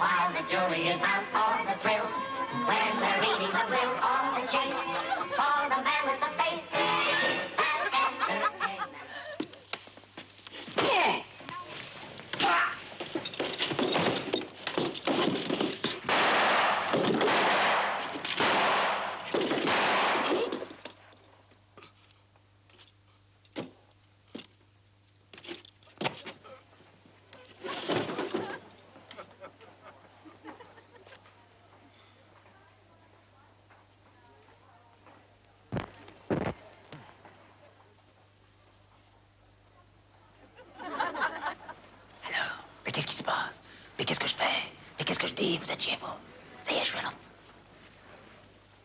While the jury is out for the thrill, when they're reading the thrill or the chase, for the man with the face, that's entertainment. Yeah. Mais qu'est-ce qui se passe? Mais qu'est-ce que je fais? Mais qu'est-ce que je dis? Vous êtes chez vous. Ça y est, je suis à l'entrée.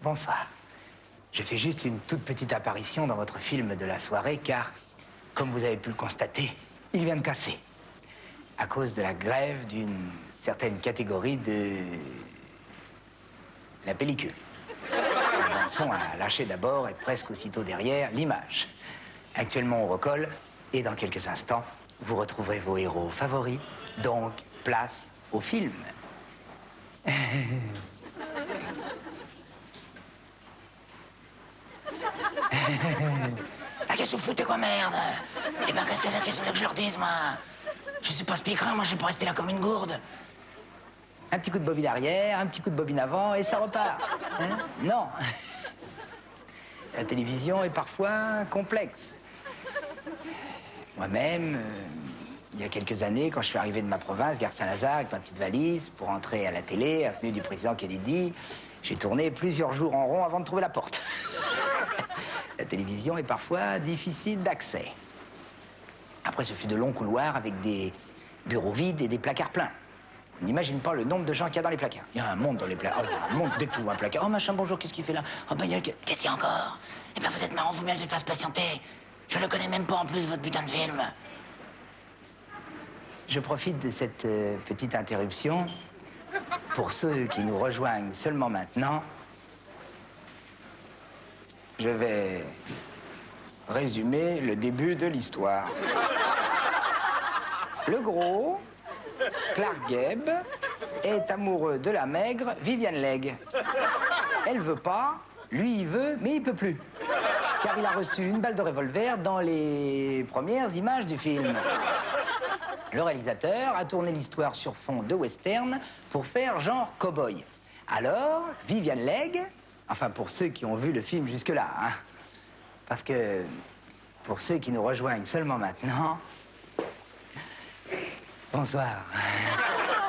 Bonsoir. Je fais juste une toute petite apparition dans votre film de la soirée, car, comme vous avez pu le constater, il vient de casser. À cause de la grève d'une certaine catégorie de... la pellicule. La bande-son a lâché d'abord et presque aussitôt derrière l'image. Actuellement, on recolle, et dans quelques instants, vous retrouverez vos héros favoris. Donc, place au film. Ah, qu'est-ce que vous foutez, quoi, merde? Eh ben, qu'est-ce que vous voulez que je leur dise, moi? Je suis pas ce piquerin, moi, je vais pas rester là comme une gourde. Un petit coup de bobine arrière, un petit coup de bobine avant, et ça repart. Hein? Non. La télévision est parfois complexe. Moi-même, il y a quelques années, quand je suis arrivé de ma province, Gare Saint-Lazare, avec ma petite valise, pour entrer à la télé, avenue du président Kennedy, j'ai tourné plusieurs jours en rond avant de trouver la porte. La télévision est parfois difficile d'accès. Après, ce fut de longs couloirs avec des bureaux vides et des placards pleins. On n'imagine pas le nombre de gens qu'il y a dans les placards. Il y a un monde dans les placards. Oh, il y a un monde dès que tu vois un placard. Oh, machin, bonjour, qu'est-ce qu'il fait là? Oh, ben, il y a... Qu'est-ce qu'il y a encore? Eh ben, vous êtes marrant, vous bien que je les fasse patienter. Je le connais même pas en plus, votre putain de film. Je profite de cette petite interruption pour ceux qui nous rejoignent seulement maintenant. Je vais résumer le début de l'histoire. Le gros, Clark Gable, est amoureux de la maigre Vivian Leigh. Elle veut pas, lui il veut, mais il peut plus. Car il a reçu une balle de revolver dans les premières images du film. Le réalisateur a tourné l'histoire sur fond de western pour faire genre cow-boy. Alors, Vivian Leigh, enfin pour ceux qui ont vu le film jusque-là, hein, parce que pour ceux qui nous rejoignent seulement maintenant, bonsoir.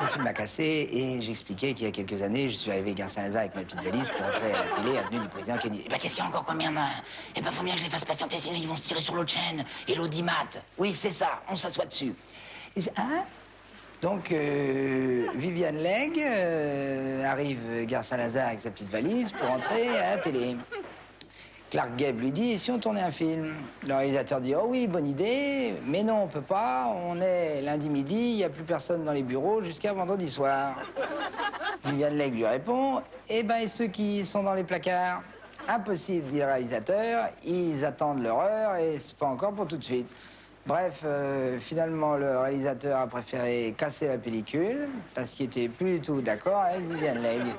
Le film a cassé et j'expliquais qu'il y a quelques années, je suis arrivé à Gare Saint-Lazare avec ma petite valise pour entrer à la télé, avenue du président Kennedy. Eh ben, qu'est-ce qu'il y a encore, quoi, merde? Eh ben, faut bien que je les fasse patienter, sinon ils vont se tirer sur l'autre chaîne. Et l'audimat. Oui, c'est ça, on s'assoit dessus. Hein? Donc, Vivian Leigh arrive Gare Saint-Lazare avec sa petite valise pour entrer à la télé. Clark Gable lui dit, et si on tournait un film? Le réalisateur dit, oh oui, bonne idée, mais non, on peut pas, on est lundi midi, il n'y a plus personne dans les bureaux jusqu'à vendredi soir. Vivian Leigh lui répond, eh ben, et ceux qui sont dans les placards? Impossible, dit le réalisateur, ils attendent leur heure et c'est pas encore pour tout de suite. Bref, finalement, le réalisateur a préféré casser la pellicule parce qu'il était plus du tout d'accord avec Vivian Leigh.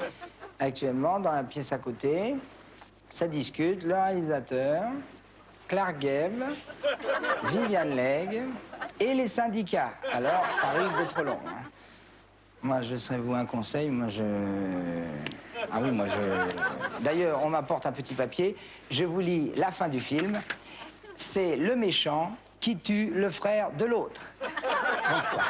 Actuellement, dans la pièce à côté, ça discute le réalisateur, Clark Gable, Vivian Leigh et les syndicats. Alors, ça risque d'être long. Hein. Moi, je serais vous un conseil, Ah oui, D'ailleurs, on m'apporte un petit papier, je vous lis la fin du film. C'est le méchant qui tue le frère de l'autre. Bonsoir.